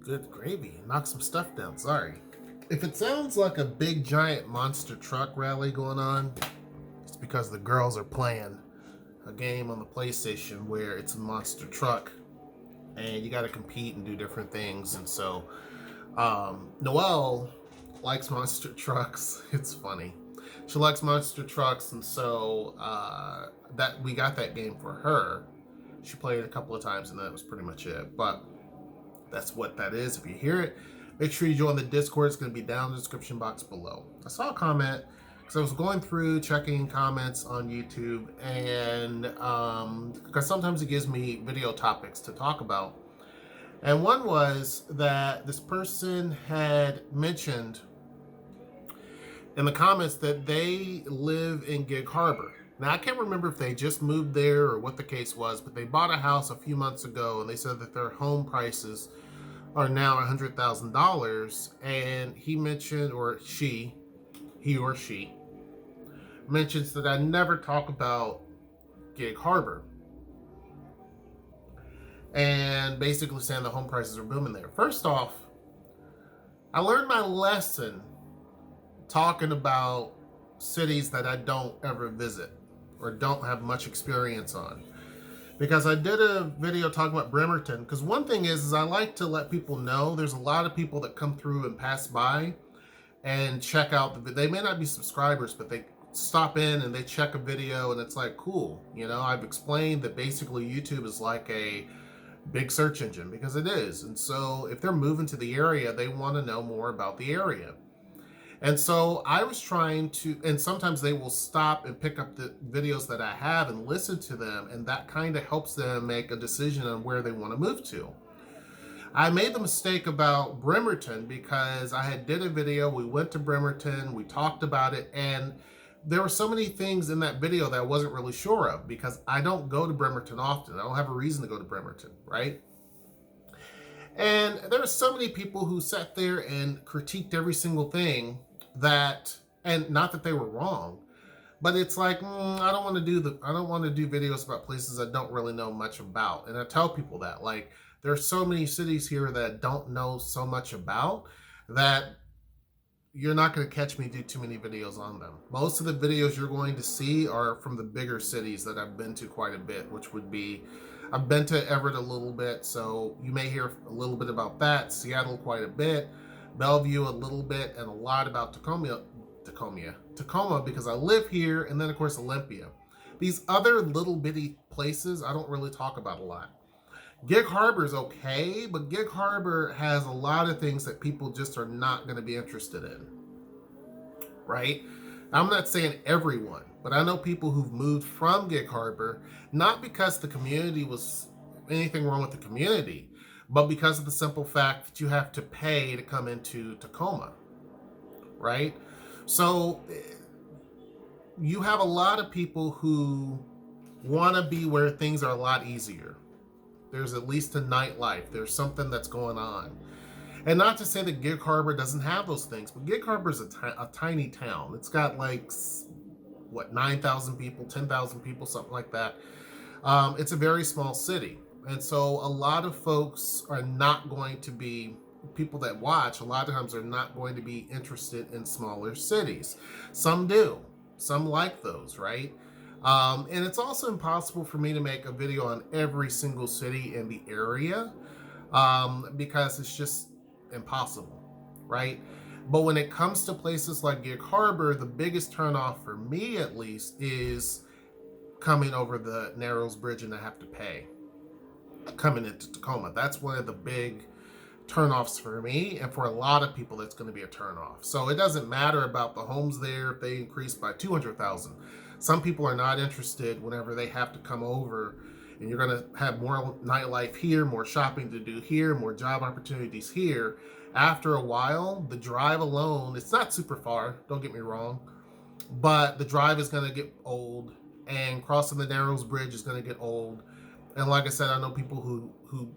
Good gravy. Knock some stuff down. Sorry. If it sounds like a big giant monster truck rally going on, it's because the girls are playing a game on the PlayStation where it's a monster truck and you got to compete and do different things. And so, Noelle likes monster trucks. It's funny. She likes monster trucks, and so that we got that game for her. She played it a couple of times, and that was pretty much it. But that's what that is. If you hear it, make sure you join the Discord. It's going to be down in the description box below. I saw a comment because I was going through checking comments on YouTube, and because sometimes it gives me video topics to talk about. And one was that this person had mentioned in the comments that they live in Gig Harbor. Now, I can't remember if they just moved there or what the case was, but they bought a house a few months ago, and they said that their home prices are now $100,000. And he mentioned, or he or she mentions that I never talk about Gig Harbor, and basically saying the home prices are booming there. First off, I learned my lesson talking about cities that I don't ever visit or don't have much experience on. Because I did a video talking about Bremerton. Because one thing is I like to let people know there's a lot of people that come through and pass by and check out they may not be subscribers, but they stop in and they check a video, and it's like, cool. You know, I've explained that basically YouTube is like a big search engine, because it is. And so if they're moving to the area, they want to know more about the area. And so I was trying to, and sometimes they will stop and pick up the videos that I have and listen to them, and that kind of helps them make a decision on where they want to move to. I made the mistake about Bremerton because I had did a video, we went to Bremerton, we talked about it, and there were so many things in that video that I wasn't really sure of because I don't go to Bremerton often. I don't have a reason to go to Bremerton, right? And there are so many people who sat there and critiqued every single thing that, and not that they were wrong, but it's like, I don't want to do videos about places I don't really know much about. And I tell people that, like, there are so many cities here that I don't know so much about that you're not going to catch me do too many videos on them. Most of the videos you're going to see are from the bigger cities that I've been to quite a bit, which would be, I've been to Everett a little bit, so you may hear a little bit about that. Seattle quite a bit, Bellevue a little bit, and a lot about Tacoma because I live here, and then of course Olympia. These other little bitty places I don't really talk about a lot. Gig Harbor is okay, but Gig Harbor has a lot of things that people just are not going to be interested in, right? I'm not saying everyone, but I know people who've moved from Gig Harbor, not because the community was anything wrong with the community, but because of the simple fact that you have to pay to come into Tacoma, right? So you have a lot of people who want to be where things are a lot easier. There's at least a nightlife. There's something that's going on. And not to say that Gig Harbor doesn't have those things, but Gig Harbor is a tiny town. It's got like, 9,000 people, 10,000 people, something like that. It's a very small city. And so a lot of folks are not going to be, people that watch, a lot of times are not going to be interested in smaller cities. Some do. Some like those, right? And it's also impossible for me to make a video on every single city in the area because it's just impossible, right? But when it comes to places like Gig Harbor, the biggest turnoff for me, at least, is coming over the Narrows Bridge and I have to pay coming into Tacoma. That's one of the big turnoffs for me, and for a lot of people that's going to be a turnoff. So it doesn't matter about the homes there if they increase by 200,000. Some people are not interested whenever they have to come over, and you're going to have more nightlife here, more shopping to do here, more job opportunities here. After a while, the drive alone, it's not super far, don't get me wrong, but the drive is going to get old, and crossing the Narrows Bridge is going to get old. And like I said, I know people who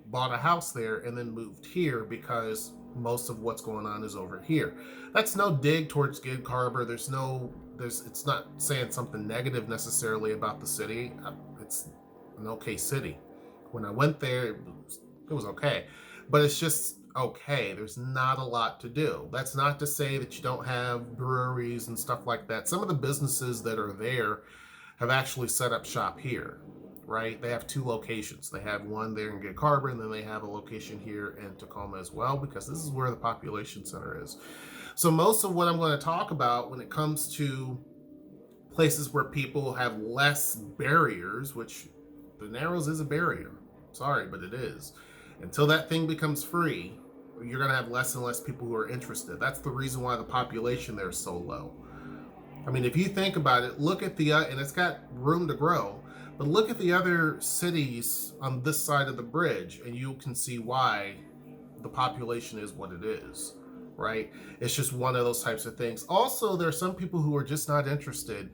bought a house there and then moved here because most of what's going on is over here. That's no dig towards Gig Harbor. It's not saying something negative necessarily about the city. It's an okay city. When I went there, it was okay. But it's just okay, there's not a lot to do. That's not to say that you don't have breweries and stuff like that. Some of the businesses that are there have actually set up shop here, right? They have two locations. They have one there in Gig Harbor, and then they have a location here in Tacoma as well, because this is where the population center is. So most of what I'm going to talk about when it comes to places where people have less barriers, which the Narrows is a barrier. Sorry, but it is. Until that thing becomes free, you're going to have less and less people who are interested. That's the reason why the population there is so low. I mean, if you think about it, look at and it's got room to grow, but look at the other cities on this side of the bridge, and you can see why the population is what it is, right? It's just one of those types of things. Also, there are some people who are just not interested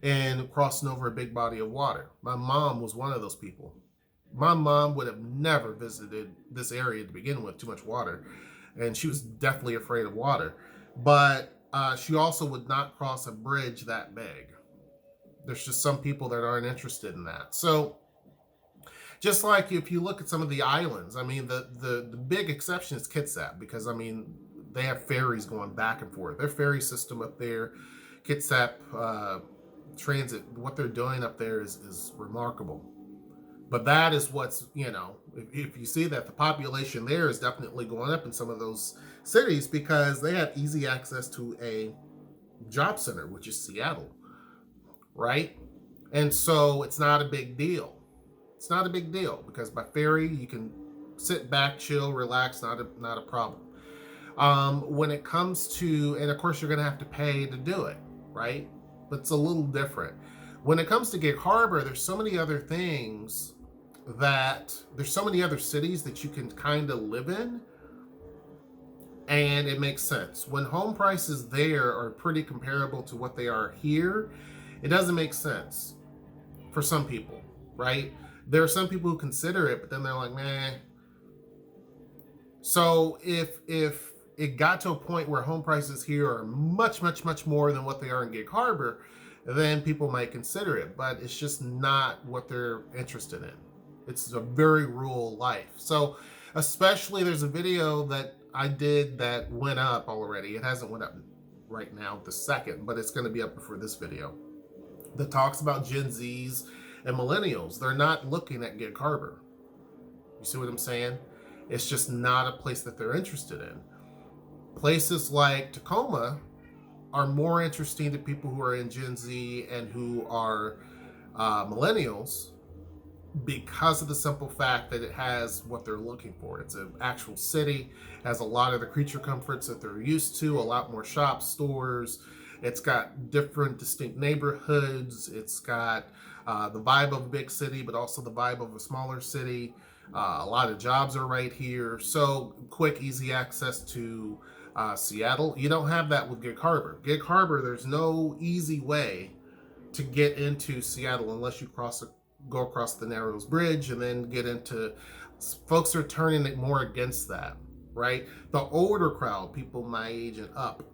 in crossing over a big body of water. My mom was one of those people. My mom would have never visited this area to begin with, too much water, and she was definitely afraid of water. But she also would not cross a bridge that big. There's just some people that aren't interested in that. So just like if you look at some of the islands, I mean, the big exception is Kitsap, because I mean, they have ferries going back and forth. Their ferry system up there, Kitsap Transit, what they're doing up there is remarkable. But that is what's, if you see that the population there is definitely going up in some of those cities, because they have easy access to a job center, which is Seattle, right? And so it's not a big deal. It's not a big deal, because by ferry you can sit back, chill, relax, not a problem. When it comes to, and of course you're going to have to pay to do it, right? But it's a little different. When it comes to Gig Harbor, there's so many other things there's so many other cities that you can kind of live in, and it makes sense. When home prices there are pretty comparable to what they are here, it doesn't make sense for some people, right? There are some people who consider it, but then they're like, nah. So if it got to a point where home prices here are much, much, much more than what they are in Gig Harbor, then people might consider it, but it's just not what they're interested in. It's a very rural life. So especially, there's a video that I did that went up already. It hasn't went up right now the second, but it's going to be up before this video, that talks about Gen Zs and millennials. They're not looking at Gig Harbor. You see what I'm saying? It's just not a place that they're interested in. Places like Tacoma are more interesting to people who are in Gen Z and who are millennials, because of the simple fact that it has what they're looking for. It's an actual city, has a lot of the creature comforts that they're used to, a lot more shops, stores. It's got different distinct neighborhoods. It's got the vibe of a big city, but also the vibe of a smaller city. A lot of jobs are right here. So quick, easy access to Seattle. You don't have that with Gig Harbor. Gig Harbor, there's no easy way to get into Seattle unless you go across the Narrows Bridge and then get into. Folks are turning it more against that, right? The older crowd, people my age and up,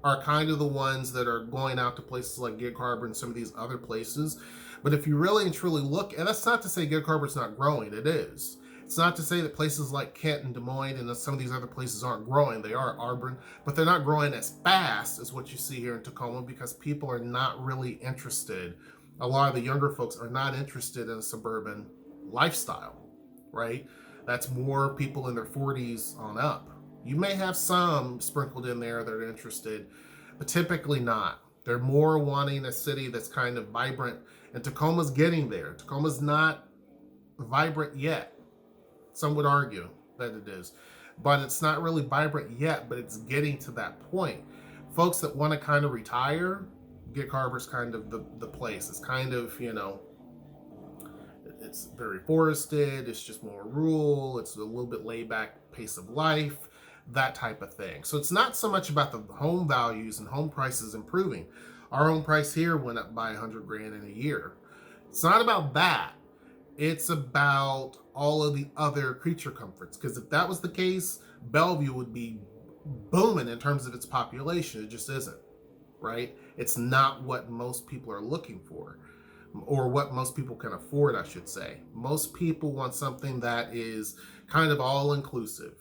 are kind of the ones that are going out to places like Gig Harbor and some of these other places. But if you really and truly look, and that's not to say Gig Harbor's not growing, it is. It's not to say that places like Kent and Des Moines and some of these other places aren't growing. They are urban, but they're not growing as fast as what you see here in Tacoma, because people are not really interested. A lot of the younger folks are not interested in a suburban lifestyle, right? That's more people in their 40s on up. You may have some sprinkled in there that are interested, but typically not. They're more wanting a city that's kind of vibrant, and Tacoma's getting there. Tacoma's not vibrant yet. Some would argue that it is, but it's not really vibrant yet, but it's getting to that point. Folks that want to kind of retire, Gig Harbor's kind of the place. It's kind of, it's very forested. It's just more rural. It's a little bit laid back pace of life, that type of thing. So it's not so much about the home values and home prices improving. Our home price here went up by $100,000 in a year. It's not about that. It's about all of the other creature comforts. Because if that was the case, Bellevue would be booming in terms of its population. It just isn't, right? It's not what most people are looking for, or what most people can afford, I should say. Most people want something that is kind of all inclusive.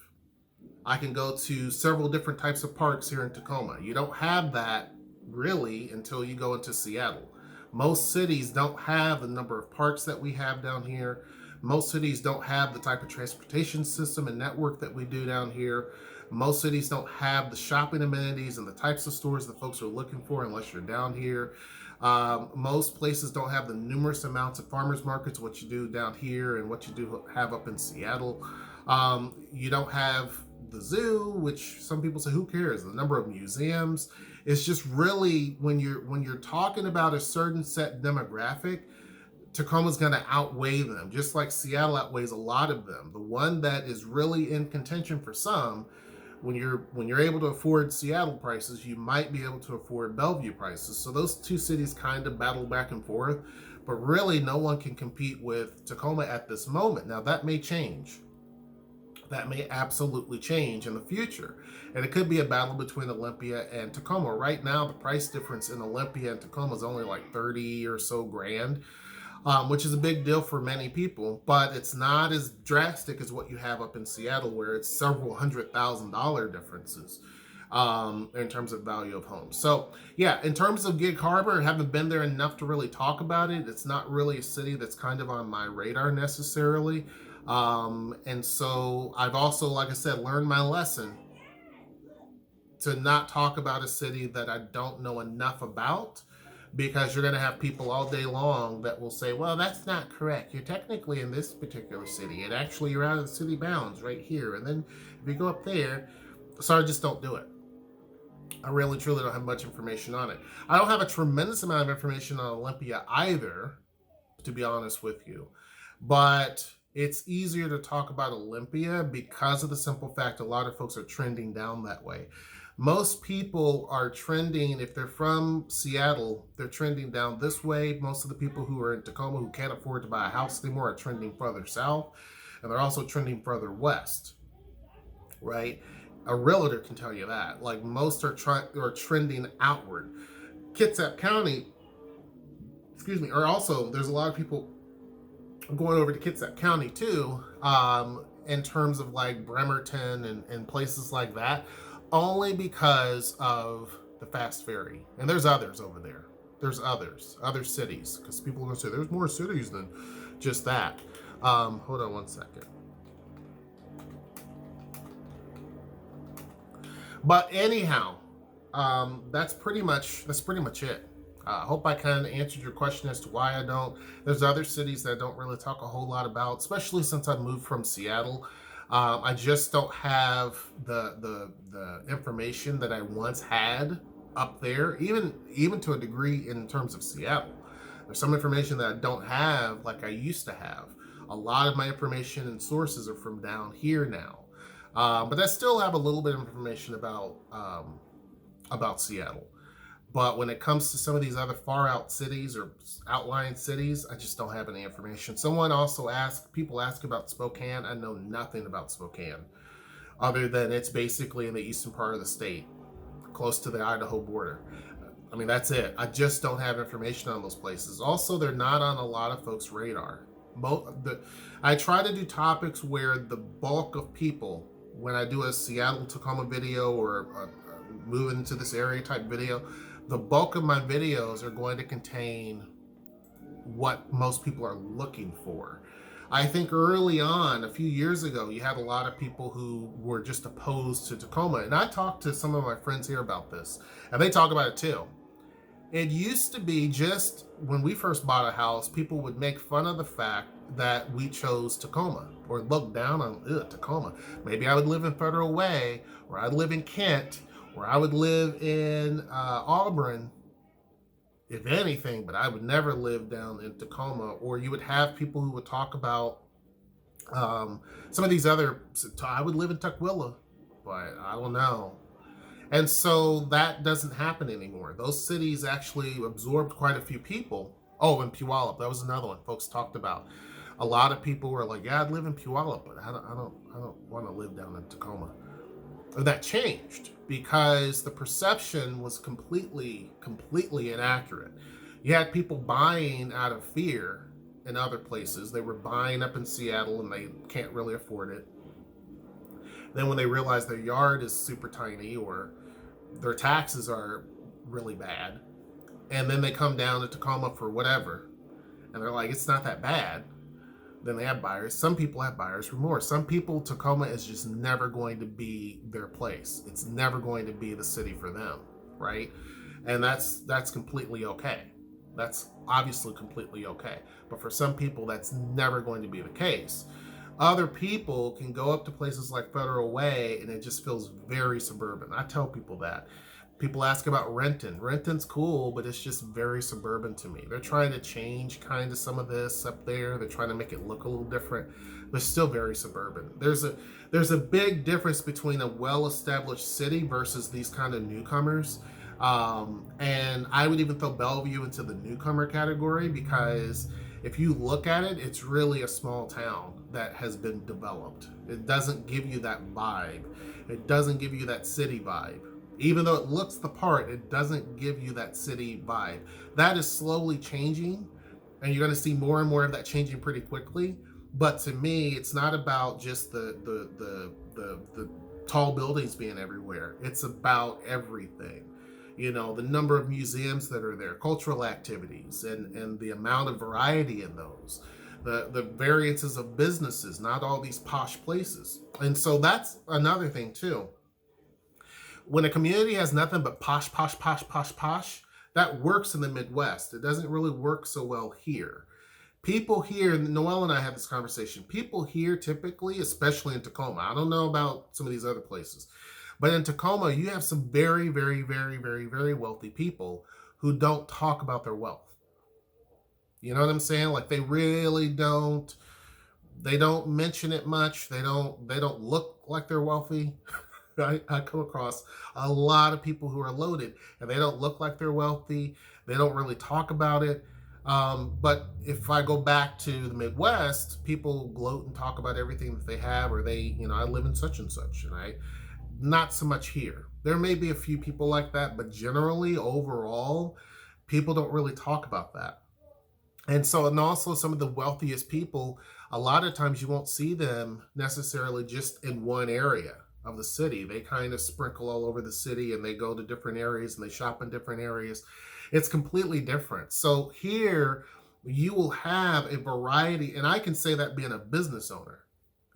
I can go to several different types of parks here in Tacoma. You don't have that really until you go into Seattle. Most cities don't have the number of parks that we have down here. Most cities don't have the type of transportation system and network that we do down here. Most cities don't have the shopping amenities and the types of stores that folks are looking for unless you're down here. Most places don't have the numerous amounts of farmers markets, what you do down here and what you do have up in Seattle. You don't have the zoo, which some people say, who cares? The number of museums. It's just really when you're talking about a certain set demographic, Tacoma's going to outweigh them, just like Seattle outweighs a lot of them. The one that is really in contention for some, when you're able to afford Seattle prices, you might be able to afford Bellevue prices. So those two cities kind of battle back and forth, but really no one can compete with Tacoma at this moment. Now that may change. That may absolutely change in the future. And it could be a battle between Olympia and Tacoma. Right now, the price difference in Olympia and Tacoma is only like 30 or so grand, which is a big deal for many people, but it's not as drastic as what you have up in Seattle, where it's several $100,000 differences in terms of value of homes. So yeah, in terms of Gig Harbor, I haven't been there enough to really talk about it. It's not really a city that's kind of on my radar necessarily. And so I've also, like I said, learned my lesson to not talk about a city that I don't know enough about, because you're going to have people all day long that will say, well, that's not correct. You're technically in this particular city, and actually you're out of the city bounds right here. And then if you go up there, so I just don't do it. I really, truly don't have much information on it. I don't have a tremendous amount of information on Olympia either, to be honest with you. But it's easier to talk about Olympia because of the simple fact a lot of folks are trending down that way. Most people are trending, if they're from Seattle, they're trending down this way. Most of the people who are in Tacoma who can't afford to buy a house anymore are trending further south, and they're also trending further west, right? A realtor can tell you that. Like, most are trending outward. Kitsap County, are also, there's a lot of people going over to Kitsap County too, in terms of like Bremerton and places like that, only because of the fast ferry. And there's others over there. There's other cities, because people are going to say there's more cities than just that. Hold on one second. But anyhow, that's pretty much it. I hope I kind of answered your question as to why I don't. There's other cities that I don't really talk a whole lot about, especially since I moved from Seattle. I just don't have the information that I once had up there, even to a degree in terms of Seattle. There's some information that I don't have like I used to have. A lot of my information and sources are from down here now. But I still have a little bit of information about Seattle. But when it comes to some of these other far out cities or outlying cities, I just don't have any information. People ask about Spokane. I know nothing about Spokane, other than it's basically in the eastern part of the state, close to the Idaho border. I mean, that's it. I just don't have information on those places. Also, they're not on a lot of folks' radar. I try to do topics where the bulk of people, when I do a Seattle Tacoma video or a moving to this area type video, the bulk of my videos are going to contain what most people are looking for. I think early on, a few years ago, you had a lot of people who were just opposed to Tacoma. And I talked to some of my friends here about this, and they talk about it too. It used to be, just when we first bought a house, people would make fun of the fact that we chose Tacoma, or look down on Tacoma. Maybe I would live in Federal Way, or I'd live in Kent, or I would live in Auburn, if anything, but I would never live down in Tacoma. Or you would have people who would talk about some of these other, I would live in Tukwila, but I don't know. And so that doesn't happen anymore. Those cities actually absorbed quite a few people. Oh, and Puyallup, that was another one folks talked about. A lot of people were like, yeah, I'd live in Puyallup, but I don't want to live down in Tacoma. That changed because the perception was completely inaccurate. You had people buying out of fear in other places. They were buying up in Seattle and they can't really afford it. Then when they realize their yard is super tiny or their taxes are really bad, and then they come down to Tacoma for whatever, and they're like, it's not that bad, then they have buyers. Some people have buyer's remorse. Some people, Tacoma is just never going to be their place. It's never going to be the city for them, right? And that's completely okay. That's obviously completely okay. But for some people, that's never going to be the case. Other people can go up to places like Federal Way and it just feels very suburban. I tell people that. People ask about Renton. Renton's cool, but it's just very suburban to me. They're trying to change kind of some of this up there. They're trying to make it look a little different, but still very suburban. There's a big difference between a well-established city versus these kind of newcomers. And I would even throw Bellevue into the newcomer category because if you look at it, it's really a small town that has been developed. It doesn't give you that vibe. It doesn't give you that city vibe. Even though it looks the part, it doesn't give you that city vibe. That is slowly changing, and you're going to see more and more of that changing pretty quickly. But to me, it's not about just the tall buildings being everywhere. It's about everything. You know, the number of museums that are there, cultural activities, and the amount of variety in those. The variances of businesses, not all these posh places. And so that's another thing too. When a community has nothing but posh, posh, posh, posh, posh, that works in the Midwest. It doesn't really work so well here. People here, Noel and I had this conversation, people here typically, especially in Tacoma, I don't know about some of these other places, but in Tacoma, you have some very, very, very, very, very wealthy people who don't talk about their wealth. You know what I'm saying? Like they really don't, they don't mention it much. They don't look like they're wealthy. I come across a lot of people who are loaded and they don't look like they're wealthy. They don't really talk about it. But if I go back to the Midwest, people gloat and talk about everything that they have, or they, you know, I live in such and such, and not so much here. There may be a few people like that, but generally, overall, people don't really talk about that. And so, and also some of the wealthiest people, a lot of times you won't see them necessarily just in one area of the city. They kind of sprinkle all over the city and they go to different areas and they shop in different areas. It's completely different. So here you will have a variety, and I can say that being a business owner,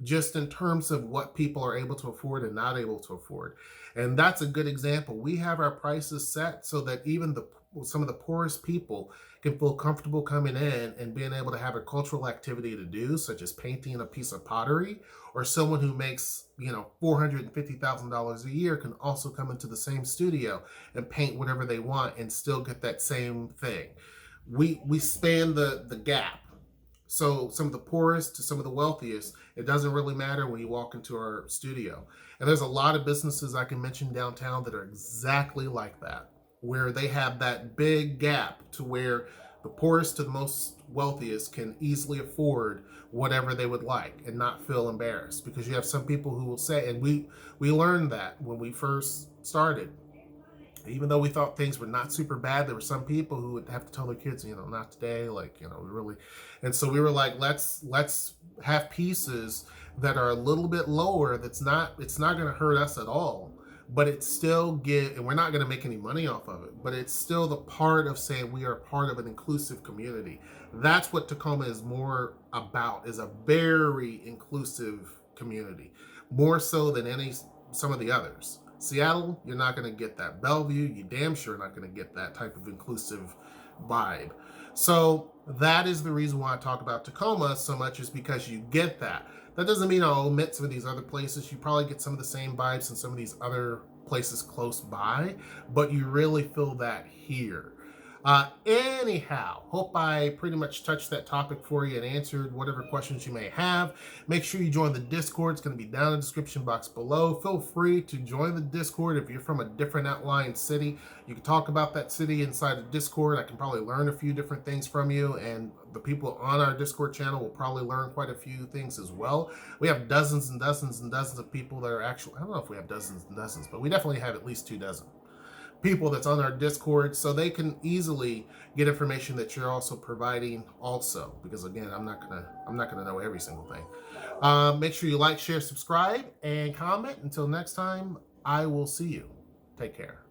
just in terms of what people are able to afford and not able to afford. And that's a good example. We have our prices set so that even some of the poorest people can feel comfortable coming in and being able to have a cultural activity to do, such as painting a piece of pottery, or someone who makes, you know, $450,000 a year can also come into the same studio and paint whatever they want and still get that same thing. We span the gap. So some of the poorest to some of the wealthiest, it doesn't really matter when you walk into our studio. And there's a lot of businesses I can mention downtown that are exactly like that, where they have that big gap to where the poorest to the most wealthiest can easily afford whatever they would like and not feel embarrassed. Because you have some people who will say, and we learned that when we first started, even though we thought things were not super bad, there were some people who would have to tell their kids, you know, not today, like, you know, really. And so we were like, let's have pieces that are a little bit lower. It's not going to hurt us at all, but it's still and we're not going to make any money off of it, but it's still the part of saying we are part of an inclusive community. That's what Tacoma is more about, is a very inclusive community, more so than some of the others. Seattle, you're not going to get that. Bellevue, you damn sure not going to get that type of inclusive vibe. So that is the reason why I talk about Tacoma so much, is because you get that. That doesn't mean I'll omit some of these other places. You probably get some of the same vibes in some of these other places close by, but you really feel that here. Anyhow, hope I pretty much touched that topic for you and answered whatever questions you may have. Make sure you join the Discord. It's going to be down in the description box below. Feel free to join the Discord if you're from a different outlying city. You can talk about that city inside of Discord. I can probably learn a few different things from you, and the people on our Discord channel will probably learn quite a few things as well. We have dozens and dozens and dozens of people that are actually, I don't know if we have dozens and dozens, but we definitely have at least 2 dozen people that's on our Discord so they can easily get information that you're also providing also, because again, I'm not gonna know every single thing. Make sure you like, share, subscribe, and comment. Until next time, I will see you. Take care.